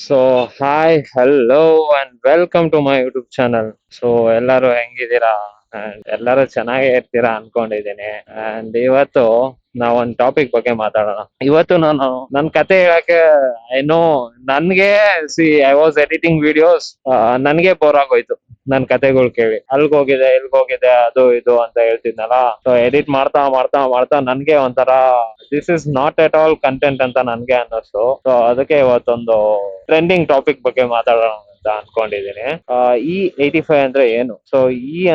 So hi hello and welcome to my YouTube channel. So ಎಲ್ಲರೂ ಹೆಂಗಿದ್ದೀರಾ? And ಎಲ್ಲರೂ ಚೆನ್ನಾಗೇ ಇರ್ತೀರಾ ಅನ್ಕೊಂಡಿದ್ದೀನಿ. ಅಂಡ್ ಇವತ್ತು ನಾವೊಂದ್ ಟಾಪಿಕ್ ಬಗ್ಗೆ ಮಾತಾಡೋಣ. ಇವತ್ತು ನಾನು ನನ್ ಕತೆ ಹೇಳಕ್ಕೆ ಏನೋ ನನ್ಗೆ ಐ ವಾಸ್ ಎಡಿಟಿಂಗ್ ವಿಡಿಯೋಸ್. ನನ್ಗೆ ಬೋರ್ ಆಗೋಯ್ತು ನನ್ ಕತೆಗಳು ಕೇಳಿ. ಅಲ್ಗೋಗಿದೆ ಇಲ್ಗೋಗಿದೆ ಅದು ಇದು ಅಂತ ಹೇಳ್ತಿದ್ನಲ್ಲ. ಸೊ ಎಡಿಟ್ ಮಾಡ್ತಾ ಮಾಡ್ತಾ ಮಾಡ್ತಾ ನನ್ಗೆ ಒಂಥರ this is not at all content ಅಂತ ನನ್ಗೆ ಅನ್ನಿಸ್ತು. ಸೊ ಅದಕ್ಕೆ ಇವತ್ತೊಂದು ಟ್ರೆಂಡಿಂಗ್ ಟಾಪಿಕ್ ಬಗ್ಗೆ ಮಾತಾಡೋಣ ಅಂತ ಅನ್ಕೊಂಡಿದೀನಿ. E85 ಅಂದ್ರೆ ಏನು? ಸೊ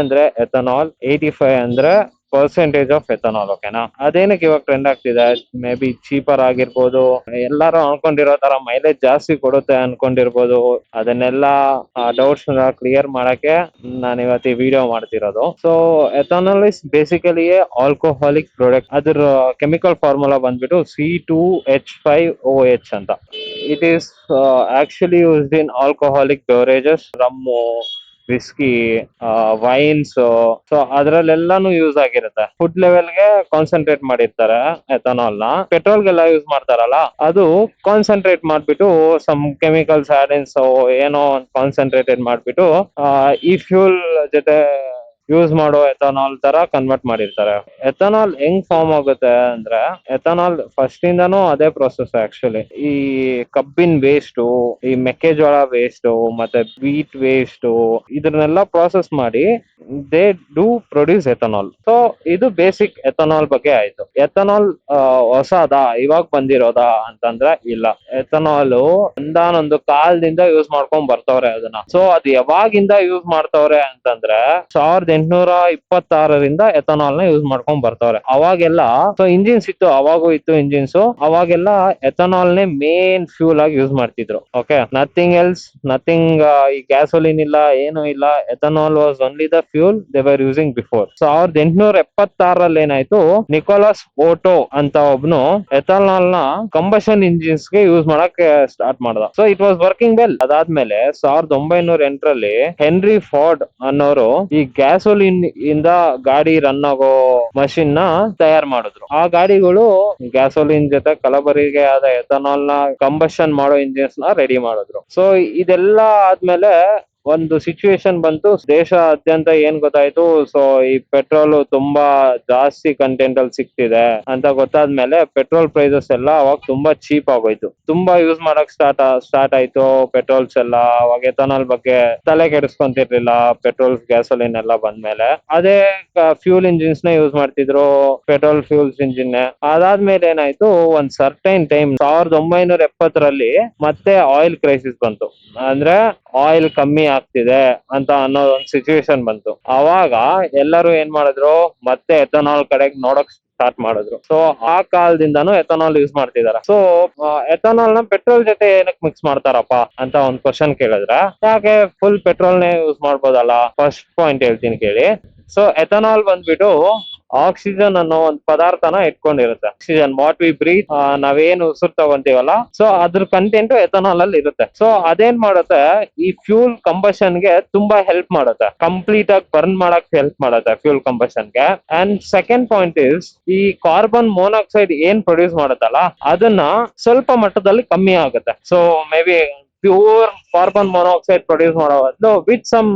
ಅಂದ್ರೆ ಎಥನಾಲ್, 85 ಅಂದ್ರೆ ಪರ್ಸೆಂಟೇಜ್ ಆಫ್ ಎಥನಾಲ್. ಓಕೆನಾ? ಅದೇನಕ್ಕೆ ಇವಾಗ ಟ್ರೆಂಡ್ ಆಗ್ತಿದೆ? ಮೇ ಬಿ ಚೀಪರ್ ಆಗಿರ್ಬೋದು, ಎಲ್ಲಾರು ಅನ್ಕೊಂಡಿರೋ ತರ ಮೈಲೇಜ್ ಜಾಸ್ತಿ ಕೊಡುತ್ತೆ ಅನ್ಕೊಂಡಿರ್ಬೋದು. ಅದನ್ನೆಲ್ಲ ಡೌಟ್ಸ್ ಕ್ಲಿಯರ್ ಮಾಡಕ್ಕೆ ನಾನು ಇವತ್ತು ಈ ವಿಡಿಯೋ ಮಾಡ್ತಿರೋದು. So ethanol is basically alcoholic product. ಅದ್ರ ಕೆಮಿಕಲ್ ಫಾರ್ಮುಲಾ ಬಂದ್ಬಿಟ್ಟು C2H5OH ಅಂತ. It is actually used in alcoholic beverages, rum, whisky, wines. So ಅದ್ರಲ್ಲೆಲ್ಲಾನು ಯೂಸ್ ಆಗಿರುತ್ತೆ. ಫುಡ್ ಲೆವೆಲ್ಗೆ ಕಾನ್ಸಂಟ್ರೇಟ್ ಮಾಡಿರ್ತಾರೆ ಎಥನಾಲ್ ನ. ಪೆಟ್ರೋಲ್ಗೆಲ್ಲ ಯೂಸ್ ಮಾಡ್ತಾರಲ್ಲ, ಅದು ಕಾನ್ಸಂಟ್ರೇಟ್ ಮಾಡ್ಬಿಟ್ಟು ಸಮ್ ಕೆಮಿಕಲ್ಸ್ ಆಡಿನ್ಸ್ ಏನೋ ಕಾನ್ಸಂಟ್ರೇಟೆಡ್ ಮಾಡ್ಬಿಟ್ಟು ಈ ಫ್ಯೂಲ್ ಜೊತೆ ಯೂಸ್ ಮಾಡೋ ಎಥನಾಲ್ ತರ ಕನ್ವರ್ಟ್ ಮಾಡಿರ್ತಾರೆ. ಎಥನಾಲ್ ಹೆಂಗ್ ಫಾರ್ಮ್ ಆಗುತ್ತೆ ಅಂದ್ರೆ, ಎಥನಾಲ್ ಫಸ್ಟ್ ಇಂದಾನು ಅದೇ ಪ್ರೊಸೆಸ್ ಆಕ್ಚುಲಿ. ಈ ಕಬ್ಬಿನ ವೇಸ್ಟ್, ಈ ಮೆಕ್ಕೆಜೋಳ ವೇಸ್ಟ್, ಮತ್ತೆ ವೀಟ್ ವೇಸ್ಟ್, ಇದನ್ನೆಲ್ಲ ಪ್ರಾಸೆಸ್ ಮಾಡಿ they do produce ethanol. So ಇದು ಬೇಸಿಕ್ ಎಥನಾಲ್ ಬಗ್ಗೆ ಆಯ್ತು. ಎಥನಾಲ್ ಹೊಸದಾ ಇವಾಗ ಬಂದಿರೋದಾ ಅಂತಂದ್ರೆ ಇಲ್ಲ. ಎಥನಾಲ್ ಒಂದಾನೊಂದು ಕಾಲದಿಂದ ಯೂಸ್ ಮಾಡ್ಕೊಂಡ್ ಬರ್ತವ್ರೆ ಅದನ್ನ. ಸೊ ಅದು ಯಾವಾಗಿಂದ ಯೂಸ್ ಮಾಡ್ತವ್ರೆ ಅಂತಂದ್ರೆ 1826ರಿಂದ ಎಥನಾಲ್ ನ ಯೂಸ್ ಮಾಡ್ಕೊಂಡ್ ಬರ್ತವ್ರೆ. ಅವಾಗೆಲ್ಲ ಸೊ ಇಂಜಿನ್ಸ್ ಇತ್ತು, ಅವಾಗೂ ಇತ್ತು ಇಂಜಿನ್ಸ್. ಅವಾಗೆಲ್ಲ ಎಥನಾಲ್ ನೇ ಮೇನ್ ಫ್ಯೂಲ್ ಆಗಿ ಯೂಸ್ ಮಾಡ್ತಿದ್ರು. Okay, nothing else, nothing. ಈ ಗ್ಯಾಸೋಲಿನ್ ಇಲ್ಲ, ಏನು ಇಲ್ಲ. Ethanol was only the fuel they were using before. 1876ರಲ್ಲಿ ಏನಾಯ್ತು, ನಿಕೋಲಸ್ ಓಟೋ ಅಂತ ಒಬ್ನು ಎಥನಾಲ್ ನ ಕಂಬಷನ್ ಇಂಜಿನ್ಸ್ ಗೆ ಯೂಸ್ ಮಾಡಕ್ಕೆ ಸ್ಟಾರ್ಟ್ ಮಾಡ್ದ. So it was working well. ಅದಾದ್ಮೇಲೆ 1908ರಲ್ಲಿ ಹೆನ್ರಿ ಫೋರ್ಡ್ ಅನ್ನೋರು ಈ ಗ್ಯಾಸೋಲಿನ್ ಇಂದ ಗಾಡಿ ರನ್ ಆಗೋ ಮಷಿನ್ ನ ತಯಾರು ಮಾಡಿದ್ರು. ಆ ಗಾಡಿಗಳು ಗ್ಯಾಸೋಲಿನ್ ಜೊತೆ ಕಲಬರಿಗೆ ಆದ ಎಥನಾಲ್ ನ ಕಂಬಷನ್ ಮಾಡೋ ಇಂಜಿನ್ಸ್ ನ ರೆಡಿ ಮಾಡಿದ್ರು. ಸೊ ಇದೆಲ್ಲ ಆದ್ಮೇಲೆ ಒಂದು ಸಿಚುವೇಶನ್ ಬಂತು ದೇಶಾದ್ಯಂತ. ಏನ್ ಗೊತ್ತಾಯ್ತು, ಸೊ ಈ ಪೆಟ್ರೋಲ್ ತುಂಬಾ ಜಾಸ್ತಿ ಕಂಟೆಂಟ್ ಅಲ್ಲಿ ಸಿಗ್ತಿದೆ ಅಂತ ಗೊತ್ತಾದ್ಮೇಲೆ ಪೆಟ್ರೋಲ್ ಪ್ರೈಸಸ್ ಎಲ್ಲ ಅವಾಗ ತುಂಬಾ ಚೀಪ್ ಆಗೋಯ್ತು. ತುಂಬಾ ಯೂಸ್ ಮಾಡಕ್ ಸ್ಟಾರ್ಟ್ ಆಯ್ತು ಪೆಟ್ರೋಲ್ಸ್ ಎಲ್ಲ. ಅವಾಗ ಎಥನಾಲ್ ಬಗ್ಗೆ ತಲೆ ಕೆಡಿಸ್ಕೊಂತಿರ್ಲಿಲ್ಲ ಪೆಟ್ರೋಲ್ ಗ್ಯಾಸೋಲಿನ್ ಎಲ್ಲ ಬಂದ್ಮೇಲೆ. ಅದೇ ಫ್ಯೂಲ್ ಇಂಜಿನ್ಸ್ ನ ಯೂಸ್ ಮಾಡ್ತಿದ್ರು, ಪೆಟ್ರೋಲ್ ಫ್ಯೂಲ್ಸ್ ಇಂಜಿನ್. ಅದಾದ್ಮೇಲೆ ಏನಾಯ್ತು, ಒಂದ್ ಸರ್ಟೈನ್ ಟೈಮ್ 1970ರಲ್ಲಿ ಮತ್ತೆ ಆಯಿಲ್ ಕ್ರೈಸಿಸ್ ಬಂತು. ಅಂದ್ರೆ ಆಯಿಲ್ ಕಮ್ಮಿ ಆಗ್ತಿದೆ ಅಂತ ಅನ್ನೋ ಒಂದು ಸಿಚುವೇಶನ್ ಬಂತು. ಅವಾಗ ಎಲ್ಲರೂ ಏನ್ ಮಾಡಿದ್ರು, ಮತ್ತೆ ಎಥನಾಲ್ ಕಡೆಗೆ ನೋಡಕ್ ಸ್ಟಾರ್ಟ್ ಮಾಡಿದ್ರು. ಸೊ ಆ ಕಾಲದಿಂದಾನು ಎಥನಾಲ್ ಯೂಸ್ ಮಾಡ್ತಿದಾರೆ. ಸೊ ಎಥನಾಲ್ ನ ಪೆಟ್ರೋಲ್ ಜೊತೆ ಏನಕ್ಕೆ ಮಿಕ್ಸ್ ಮಾಡ್ತಾರಪ್ಪ ಅಂತ ಒಂದ್ ಕ್ವಶನ್ ಕೇಳಿದ್ರೆ, ಯಾಕೆ ಫುಲ್ ಪೆಟ್ರೋಲ್ ನೇ ಯೂಸ್ ಮಾಡ್ಬೋದಲ್ಲ? ಫಸ್ಟ್ ಪಾಯಿಂಟ್ ಹೇಳ್ತೀನಿ ಕೇಳಿ. ಸೊ ಎಥನಾಲ್ ಬಂದ್ಬಿಟ್ಟು ಆಕ್ಸಿಜನ್ ಅನ್ನೋ ಒಂದು ಪದಾರ್ಥನ ಇಟ್ಕೊಂಡಿರುತ್ತೆ. ಆಕ್ಸಿಜನ್ ವಾಟ್ ವಿ ಬ್ರೀತ್, ನಾವೇನು ಉಸಿರು ತಗೊಂತೀವಲ್ಲ, ಸೊ ಅದ್ರ ಕಂಟೆಂಟ್ ಎಥನಾಲ್ ಅಲ್ಲಿ ಇರುತ್ತೆ. ಸೊ ಅದೇನ್ ಮಾಡುತ್ತೆ, ಈ ಫ್ಯೂಲ್ ಕಂಬಷನ್ ಗೆ ತುಂಬಾ ಹೆಲ್ಪ್ ಮಾಡುತ್ತೆ. ಕಂಪ್ಲೀಟ್ ಆಗಿ ಬರ್ನ್ ಮಾಡಕ್ ಹೆಲ್ಪ್ ಮಾಡುತ್ತೆ ಫ್ಯೂಲ್ ಕಂಬಷನ್ ಗೆ. ಅಂಡ್ ಸೆಕೆಂಡ್ ಪಾಯಿಂಟ್ ಇಸ್, ಈ ಕಾರ್ಬನ್ ಮೊನಾಕ್ಸೈಡ್ ಏನ್ ಪ್ರೊಡ್ಯೂಸ್ ಮಾಡುತ್ತಲ್ಲ, ಅದನ್ನ ಸ್ವಲ್ಪ ಮಟ್ಟದಲ್ಲಿ ಕಮ್ಮಿ ಆಗುತ್ತೆ. So maybe pure carbon monoxide produce ಮಾಡೋ ಬದಲು with some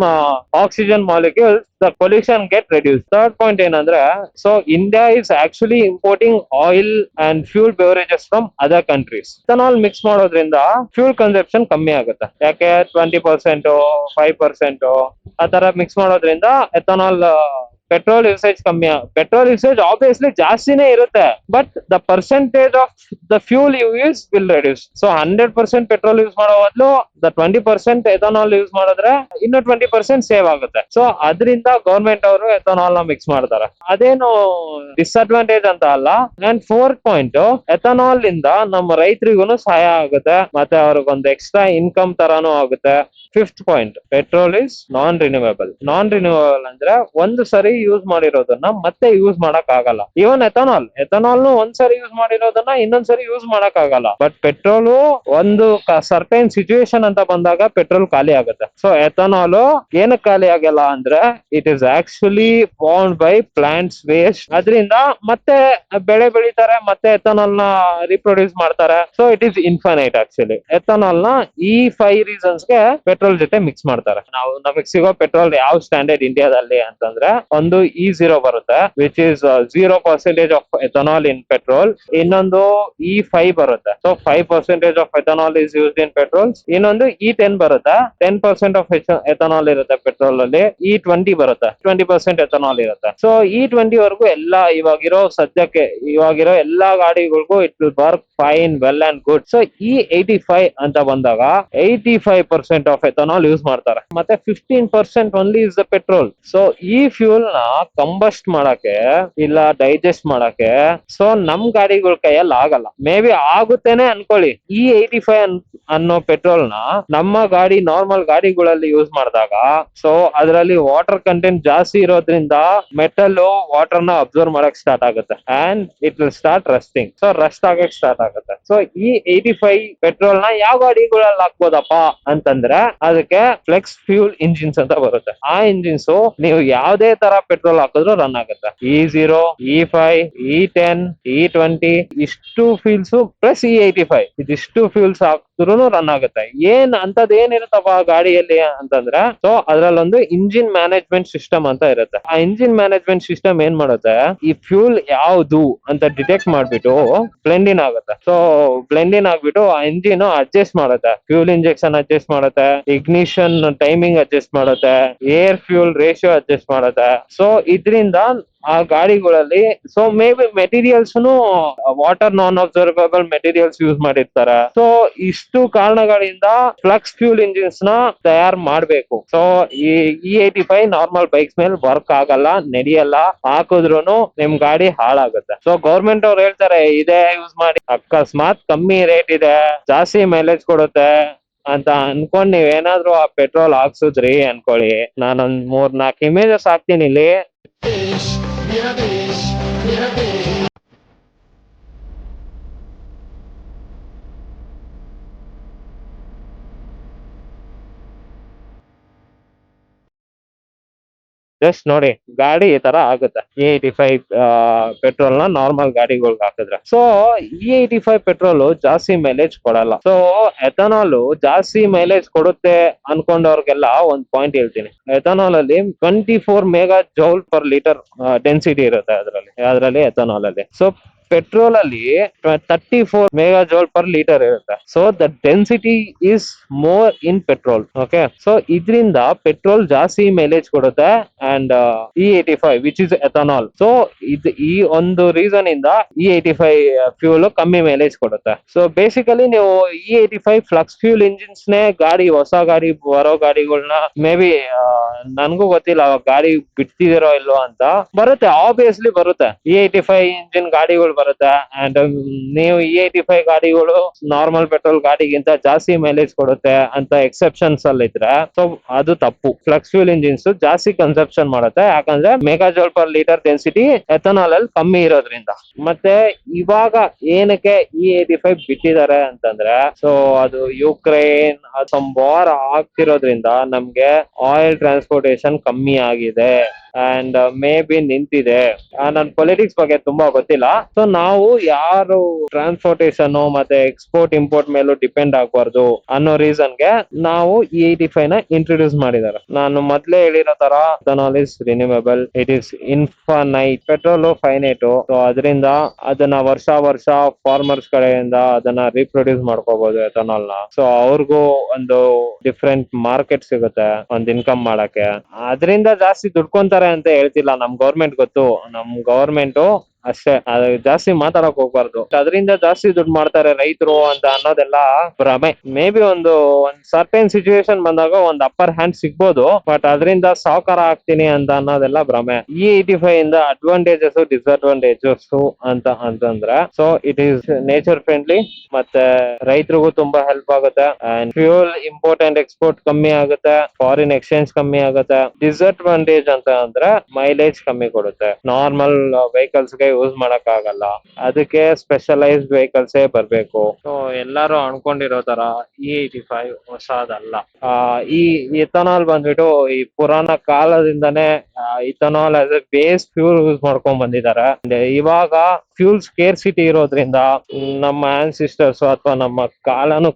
oxygen molecules the pollution get reduce. Third point ಏನಂದ್ರೆ, so India is actually importing oil and fuel beverages from other countries. Ethanol mix ಮಾಡೋದ್ರಿಂದ fuel consumption ಕಮ್ಮಿ ಆಗುತ್ತೆ. ಯಾಕೆ 20%, 5% ಆ ತರ mix ಮಾಡೋದ್ರಿಂದ ಎಥನಾಲ್ ಪೆಟ್ರೋಲ್ ಯೂಸೇಜ್ ಕಮ್ಮಿ. ಪೆಟ್ರೋಲ್ ಯೂಸೇಜ್ ಆಬ್ವಿಯಸ್ಲಿ ಜಾಸ್ತಿನೇ ಇರುತ್ತೆ, but the percentage of the fuel you use will reduce. So 100% petrol use ಮಾಡೋ ಬದಲು ದ 20% ಎಥನಾಲ್ ಯೂಸ್ ಮಾಡಿದ್ರೆ ಇನ್ನು 20% ಸೇವ್ ಆಗುತ್ತೆ. ಸೊ ಅದರಿಂದ ಗವರ್ಮೆಂಟ್ ಅವರು ಎಥನಾಲ್ ನ ಮಿಕ್ಸ್ ಮಾಡ್ತಾರೆ. ಅದೇನು ಡಿಸ್ಅಡ್ವಾಂಟೇಜ್ ಅಂತ ಅಲ್ಲ. ಅಂಡ್ ಫೋರ್ತ್ ಪಾಯಿಂಟ್, ಎಥನಾಲ್ ಇಂದ ನಮ್ಮ ರೈತರಿಗೂ ಸಹಾಯ ಆಗುತ್ತೆ, ಮತ್ತೆ ಅವ್ರಿಗೊಂದು ಎಕ್ಸ್ಟ್ರಾ ಇನ್ಕಮ್ ತರಾನು ಆಗುತ್ತೆ. Fifth point, petrol is non renewable. Non renewable ಅಂದ್ರೆ ಒಂದು ಸರಿ ಯೂಸ್ ಮಾಡಿರೋದನ್ನ ಮತ್ತೆ ಯೂಸ್ ಮಾಡಕ್ ಆಗಲ್ಲ. ಇವನ್ ಎಥನಾಲ್ ಒಂದ್ಸರಿ ಯೂಸ್ ಮಾಡಿರೋದನ್ನ ಇನ್ನೊಂದ್ಸರಿ ಯೂಸ್ ಮಾಡಕ್ ಆಗಲ್ಲ. ಬಟ್ ಪೆಟ್ರೋಲು ಒಂದು ಸರ್ಟೈನ್ ಸಿಚುವೇಶನ್ ಅಂತ ಬಂದಾಗ ಪೆಟ್ರೋಲ್ ಖಾಲಿ ಆಗುತ್ತೆ. ಸೊ ಎಥನಾಲ್ ಏನಕ್ಕೆ ಖಾಲಿ ಆಗಲ್ಲ ಅಂದ್ರೆ it is actually found by plants waste. ಅದರಿಂದ ಮತ್ತೆ ಬೆಳೆ ಬೆಳಿತಾರೆ, ಮತ್ತೆ ಎಥನಾಲ್ ನ ರೀಪ್ರೊಡ್ಯೂಸ್ ಮಾಡ್ತಾರೆ. So it is infinite. Actually ethanol ನ ಈ 5 ರೀಸನ್ಸ್ ಗೆ ಪೆಟ್ರೋಲ್ ಜೊತೆ ಮಿಕ್ಸ್ ಮಾಡ್ತಾರೆ. ನಮಗೆ ಸಿಗೋ ಪೆಟ್ರೋಲ್ ಯಾವ ಸ್ಟ್ಯಾಂಡರ್ಡ್ ಇಂಡಿಯಾದಲ್ಲಿ ಅಂತಂದ್ರೆ ಒಂದು E0 ಬರುತ್ತೆ, which is 0% of ethanol in petrol. ಇನ್ನೊಂದು E5 ಬರುತ್ತೆ, so 5% of ethanol is used in petrol. ಇನ್ನೊಂದು E10 ಬರುತ್ತೆ, 10% ಆಫ್ ಎಥನಾಲ್ ಇರುತ್ತೆ ಪೆಟ್ರೋಲ್ ಅಲ್ಲಿ. E20 ಬರುತ್ತೆ, 20% ಎಥನಾಲ್ ಇರುತ್ತೆ. ಸೊ E20 ವರೆಗೂ ಇವಾಗಿರೋ ಎಲ್ಲಾ ಗಾಡಿಗಳಿಗೂ it will work fine, well and good. So E85 ಅಂತ ಬಂದಾಗ 85% ಆಫ್ ಎಥನಾಲ್ ಯೂಸ್ ಮಾಡ್ತಾರೆ, ಮತ್ತೆ 15% only is the petrol. So ಈ ಫ್ಯೂಲ್ ನ ಕಂಬಸ್ಟ್ ಮಾಡಕ್ಕೆ ಇಲ್ಲ ಡೈಜೆಸ್ಟ್ ಮಾಡಕ್ಕೆ ಸೊ ನಮ್ ಗಾಡಿಗಳ ಕೈಯಲ್ಲಿ ಆಗಲ್ಲ. ಮೇ ಬಿ ಆಗುತ್ತೇನೆ ಅನ್ಕೊಳ್ಳಿ. E85 ಅನ್ನೋ ಪೆಟ್ರೋಲ್ ನ ನಮ್ಮ ನಾರ್ಮಲ್ ಗಾಡಿಗಳಲ್ಲಿ ಯೂಸ್ ಮಾಡಿದಾಗ ಸೊ ಅದರಲ್ಲಿ ವಾಟರ್ ಕಂಟೆಂಟ್ ಜಾಸ್ತಿ ಇರೋದ್ರಿಂದ ಮೆಟಲ್ ವಾಟರ್ ನ ಅಬ್ಸರ್ವ್ ಮಾಡಕ್ ಸ್ಟಾರ್ಟ್ ಆಗುತ್ತೆ and it will start rusting. So Rust ಆಗಕ್ ಸ್ಟಾರ್ಟ್ ಆಗುತ್ತೆ. ಸೊ E85 ಪೆಟ್ರೋಲ್ ನ ಯಾವ ಗಾಡಿಗಳಲ್ಲಿ ಹಾಕ್ಬೋದಪ್ಪ ಅಂತಂದ್ರೆ ಅದಕ್ಕೆ ಫ್ಲೆಕ್ಸ್ ಫ್ಯೂಲ್ ಇಂಜಿನ್ಸ್ ಅಂತ ಬರುತ್ತೆ. ಆ ಇಂಜಿನ್ಸ್ ನೀವು ಯಾವ್ದೇ ತರ ಪೆಟ್ರೋಲ್ ಹಾಕಿದ್ರು ರನ್ ಆಗುತ್ತೆ. E0, E5, E10, E20 ಇಷ್ಟು ಫ್ಯೂಲ್ಸ್ ಪ್ಲಸ್ E85 ಇದಿಷ್ಟು ಫ್ಯೂಲ್ಸ್ ಹಾಕಿದ್ರು ರನ್ ಆಗುತ್ತೆ. ಏನಿರುತ್ತಪ್ಪ ಗಾಡಿಯಲ್ಲಿ ಅಂತಂದ್ರೆ ಸೊ ಅದ್ರಲ್ಲೊಂದು ಇಂಜಿನ್ ಮ್ಯಾನೇಜ್ಮೆಂಟ್ ಸಿಸ್ಟಮ್ ಅಂತ ಇರುತ್ತೆ. ಆ ಇಂಜಿನ್ ಮ್ಯಾನೇಜ್ಮೆಂಟ್ ಸಿಸ್ಟಮ್ ಏನ್ ಮಾಡುತ್ತೆ, ಈ ಫ್ಯೂಲ್ ಯಾವ್ದು ಅಂತ ಡಿಟೆಕ್ಟ್ ಮಾಡ್ಬಿಟ್ಟು ಬ್ಲೆಂಡಿನ್ ಆಗುತ್ತೆ. ಸೊ ಬ್ಲೆಂಡಿನ್ ಆಗ್ಬಿಟ್ಟು ಆ ಇಂಜಿನ್ ಅಡ್ಜಸ್ಟ್ ಮಾಡುತ್ತೆ, ಫ್ಯೂಲ್ ಇಂಜೆಕ್ಷನ್ ಅಡ್ಜಸ್ಟ್ ಮಾಡುತ್ತೆ, ಇಗ್ನಿಷನ್ ಟೈಮಿಂಗ್ ಅಡ್ಜಸ್ಟ್ ಮಾಡುತ್ತೆ, ಏರ್ ಫ್ಯೂಲ್ ರೇಷಿಯೋ ಅಡ್ಜಸ್ಟ್ ಮಾಡುತ್ತೆ. ಸೊ ಇದರಿಂದ ಆ ಗಾಡಿಗಳಲ್ಲಿ so maybe materials water non absorbable materials use ಮಾಡಿರ್ತಾರೆ. ಸೊ ಇಷ್ಟು ಕಾರಣಗಳಿಂದ ಫ್ಲಕ್ಸ್ ಫ್ಯೂಲ್ ಇಂಜಿನ್ಸ್ ನ ತಯಾರು ಮಾಡ್ಬೇಕು. ಸೊ ಈ E85 ನಾರ್ಮಲ್ ಬೈಕ್ಸ್ ಮೇಲೆ ವರ್ಕ್ ಆಗಲ್ಲ, ನಡೆಯಲ್ಲ, ಹಾಕಿದ್ರು ನಿಮ್ ಗಾಡಿ ಹಾಳಾಗುತ್ತೆ. ಸೊ ಗೌರ್ಮೆಂಟ್ ಅವ್ರು ಹೇಳ್ತಾರೆ ಇದೇ ಯೂಸ್ ಮಾಡಿ, ಅಕಸ್ಮಾತ್ ಕಮ್ಮಿ ರೇಟ್ ಇದೆ, ಜಾಸ್ತಿ ಮೈಲೇಜ್ ಕೊಡುತ್ತೆ ಅಂತ ಅನ್ಕೊಂಡ್ ನೀವೇನಾದ್ರೂ ಆ ಪೆಟ್ರೋಲ್ ಹಾಕ್ಸುದ್ರಿ ಅನ್ಕೊಳ್ಳಿ, ನಾನೊಂದ್ 3-4 ಇಮೇಜಸ್ ಹಾಕ್ತೀನಿ ಇಲ್ಲಿ. ಜಸ್ಟ್ ನೋಡಿ, ಗಾಡಿ ಈ ತರ ಆಗುತ್ತೆ E85 ಪೆಟ್ರೋಲ್ ನ ನಾರ್ಮಲ್ ಗಾಡಿಗಳ್ಗೆ ಹಾಕಿದ್ರೆ. ಸೊ E85 ಪೆಟ್ರೋಲ್ ಜಾಸ್ತಿ ಮೈಲೇಜ್ ಕೊಡಲ್ಲ. ಸೊ ಎಥನಾಲ್ ಜಾಸ್ತಿ ಮೈಲೇಜ್ ಕೊಡುತ್ತೆ ಅನ್ಕೊಂಡವ್ರಿಗೆಲ್ಲ ಒಂದ್ ಪಾಯಿಂಟ್ ಹೇಳ್ತೀನಿ. ಎಥನಾಲ್ ಅಲ್ಲಿ 24 mega joule per litre density ಇರುತ್ತೆ ಅದ್ರಲ್ಲಿ ಎಥನಾಲ್ ಅಲ್ಲಿ. ಸೊ ಪೆಟ್ರೋಲ್ ಅಲ್ಲಿ 34 ಮೆಗಾ ಜೌಲ್ ಪರ್ ಲೀಟರ್ ಇರುತ್ತೆ. So the density is more in petrol. Okay, so ಇದರಿಂದ ಪೆಟ್ರೋಲ್ ಜಾಸ್ತಿ ಮೈಲೇಜ್ ಕೊಡುತ್ತೆ and E85 which is ethanol. So ಈ ಒಂದು ರೀಸನ್ ಇಂದ E85 ಫ್ಯೂಲ್ ಕಮ್ಮಿ ಮೈಲೇಜ್ ಕೊಡುತ್ತೆ. ಸೊ ಬೇಸಿಕಲಿ ನೀವು E85 ಫ್ಲಕ್ಸ್ ಫ್ಯೂಲ್ ಇಂಜಿನ್ಸ್ ನೇ ಹೊಸ ಗಾಡಿ ಬರೋ ಗಾಡಿಗಳನ್ನ ಮೇ ಬಿ ನನ್ಗೂ ಗೊತ್ತಿಲ್ಲ ಗಾಡಿ ಬಿಡ್ತಿದಿರೋ ಇಲ್ವೋ ಅಂತ, ಬರುತ್ತೆ, ಆಬ್ವಿಯಸ್ಲಿ ಬರುತ್ತೆ. E85 ಇಂಜಿನ್ ಗಾಡಿಗಳು ಬರುತ್ತೆ ಅಂಡ್ ನೀವು E85 ಗಾಡಿಗಳು ನಾರ್ಮಲ್ ಪೆಟ್ರೋಲ್ ಗಾಡಿಗಿಂತ ಜಾಸ್ತಿ ಮೈಲೇಜ್ ಕೊಡುತ್ತೆ ಅಂತ ಎಕ್ಸೆಪ್ಷನ್ಸ್ ಅಲ್ಲಿ ಇದ್ರೆ ಸೊ ಅದು ತಪ್ಪು. ಫ್ಲಕ್ಸ್ ಫ್ಯೂಲ್ ಇಂಜಿನ್ಸ್ ಜಾಸ್ತಿ ಕನ್ಸಪ್ಷನ್ ಮಾಡುತ್ತೆ, ಯಾಕಂದ್ರೆ ಮೆಗಾಜೌಲ್ ಪರ್ ಲೀಟರ್ ಡೆನ್ಸಿಟಿ ಎಥನಾಲ್ ಅಲ್ಲಿ ಕಮ್ಮಿ ಇರೋದ್ರಿಂದ. ಮತ್ತೆ ಇವಾಗ ಏನಕ್ಕೆ E85 ಬಿಟ್ಟಿದ್ದಾರೆ ಅಂತಂದ್ರೆ ಸೊ ಅದು ಯುಕ್ರೇನ್ ವಾರ್ ಆಗ್ತಿರೋದ್ರಿಂದ ನಮ್ಗೆ ಆಯಿಲ್ ಟ್ರಾನ್ಸ್ಪೋರ್ಟೇಶನ್ ಕಮ್ಮಿ ಆಗಿದೆ ಅಂಡ್ ಮೇ ಬಿ ನಿಂತಿದೆ. ನನ್ ಪೊಲಿಟಿಕ್ಸ್ ಬಗ್ಗೆ ತುಂಬಾ ಗೊತ್ತಿಲ್ಲ. ಸೊ ನಾವು ಯಾರು ಟ್ರಾನ್ಸ್ಪೋರ್ಟೇಶನ್ ಮತ್ತೆ ಎಕ್ಸ್ಪೋರ್ಟ್ ಇಂಪೋರ್ಟ್ ಮೇಲೂ ಡಿಪೆಂಡ್ ಆಗಬಾರ್ದು ಅನ್ನೋ ರೀಸನ್ಗೆ ನಾವು E85 ನ ಇಂಟ್ರೊಡ್ಯೂಸ್ ಮಾಡಿದ್ದಾರೆ. ನಾನು ಮೊದ್ಲೇ ಹೇಳಿರೋ ತರ ethanol is renewable, it is infinite, petrol finite. So ಅದರಿಂದ ಅದನ್ನ ವರ್ಷ ಫಾರ್ಮರ್ಸ್ ಕಡೆಯಿಂದ ಅದನ್ನ ರೀಪ್ರೊಡ್ಯೂಸ್ ಮಾಡ್ಕೋಬಹುದು ಎಥನಾಲ್ ನ. ಸೊ ಅವ್ರಿಗೂ ಒಂದು ಡಿಫ್ರೆಂಟ್ ಮಾರ್ಕೆಟ್ ಸಿಗುತ್ತೆ ಒಂದ್ ಇನ್ಕಮ್ ಮಾಡಕ್ಕೆ. ಅದರಿಂದ ಜಾಸ್ತಿ ದುಡ್ಕೊಂತಾರೆ ಅಂತ ಹೇಳ್ತಿಲ್ಲ, ನಮ್ ಗೌರ್ಮೆಂಟ್ ಗೊತ್ತು. ನಮ್ ಗೌರ್ಮೆಂಟ್ ಅಷ್ಟೇ. ಅದು ಜಾಸ್ತಿ ಮಾತಾಡಕ್ ಹೋಗ್ಬಾರ್ದು. ಅದರಿಂದ ಜಾಸ್ತಿ ದುಡ್ಡು ಮಾಡ್ತಾರೆ ರೈತರು ಅಂತ ಅನ್ನೋದೆಲ್ಲ ಭ್ರಮೆ. ಮೇ ಬಿ ಒಂದು ಸರ್ಟೆನ್ ಸಿಚುವೇಶನ್ ಬಂದಾಗ ಒಂದ್ ಅಪ್ಪರ್ ಹ್ಯಾಂಡ್ ಸಿಗ್ಬೋದು, ಬಟ್ ಅದರಿಂದ ಸಾವುಕಾರ ಆಗ್ತೀನಿ ಅಂತ ಅನ್ನೋದೆಲ್ಲ ಭ್ರಮೆ. E85 ಇಂದ ಅಡ್ವಾಂಟೇಜಸ್ ಡಿಸ್ಅಡ್ವಾಂಟೇಜಸ್ ಅಂತಂದ್ರೆ, so it is nature friendly, ಮತ್ತೆ ರೈತರಿಗೂ ತುಂಬಾ ಹೆಲ್ಪ್ ಆಗುತ್ತೆ. And fuel import and export ಕಮ್ಮಿ ಆಗುತ್ತೆ, ಫಾರಿನ್ ಎಕ್ಸ್ಚೇಂಜ್ ಕಮ್ಮಿ ಆಗುತ್ತೆ. ಡಿಸ್ಅಡ್ವಾಂಟೇಜ್ ಅಂತ ಅಂದ್ರೆ ಮೈಲೇಜ್ ಕಮ್ಮಿ ಕೊಡುತ್ತೆ, ನಾರ್ಮಲ್ ವೆಹಿಕಲ್ಸ್ ಗೆ ಯೂಸ್ ಮಾಡಕ್ ಆಗಲ್ಲ, ಅದಕ್ಕೆ ಸ್ಪೆಷಲೈಸ್ಡ್ ವೆಹಿಕಲ್ಸ್ ಬರ್ಬೇಕು. ಸೊ ಎಲ್ಲಾರು ಅನ್ಕೊಂಡಿರೋ ತರ E85 ಹೊಸದಲ್ಲ. ಈ ಇಥನಾಲ್ ಬಂದ್ಬಿಟ್ಟು ಈ ಪುರಾಣ ಕಾಲದಿಂದಾನೇ ethanol as a base fuel use ಮಾಡ್ಕೊಂಡ್ ಬಂದಿದ್ದಾರೆ. ಇವಾಗ ಫ್ಯೂಲ್ ಸ್ಕೇರ್ಸಿಟಿ ಇರೋದ್ರಿಂದ ನಮ್ಮ ಆನ್ಸಿಸ್ಟರ್ಸ್ ಅಥವಾ ನಮ್ಮ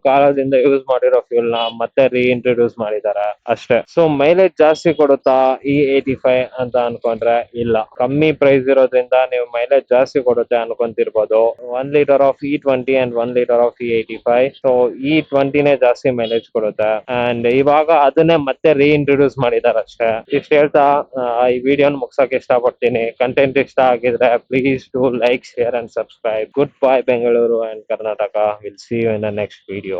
ಕಾಲದಿಂದ ಯೂಸ್ ಮಾಡಿರೋ ಫ್ಯೂಲ್ ನ ಮತ್ತೆ ರೀಇಂಟ್ರೊಡ್ಯೂಸ್ ಮಾಡಿದ್ದಾರೆ ಅಷ್ಟೇ. ಸೊ ಮೈಲೇಜ್ ಜಾಸ್ತಿ ಕೊಡುತ್ತಾ E85 ಅಂತ ಅನ್ಕೊಂಡ್ರೆ ಇಲ್ಲ. ಕಮ್ಮಿ ಪ್ರೈಸ್ ಇರೋದ್ರಿಂದ ನೀವು ಮೈಲೇಜ್ ಜಾಸ್ತಿ ಕೊಡುತ್ತೆ ಅನ್ಕೊಂತಿರ್ಬೋದು. 1 litre of E20 and 1 litre of E85. So E20ನೇ ಜಾಸ್ತಿ ಮೈಲೇಜ್ ಕೊಡುತ್ತೆ. ಅಂಡ್ ಇವಾಗ ಅದನ್ನೇ ಮತ್ತೆ ರೀಇಂಟ್ರೊಡ್ಯೂಸ್ ಮಾಡಿದ್ದಾರೆ ಅಷ್ಟೇ. ಇಷ್ಟ ಹೇಳ್ತಾ ಈ ವಿಡಿಯೋನ ಮುಗ್ಸಕ್ಕೆ ಇಷ್ಟಪಡ್ತೀನಿ. ಕಂಟೆಂಟ್ ಇಷ್ಟ ಆಗಿದ್ರೆ please to like, share and subscribe. Goodbye Bengaluru and Karnataka. We'll see you in the next video.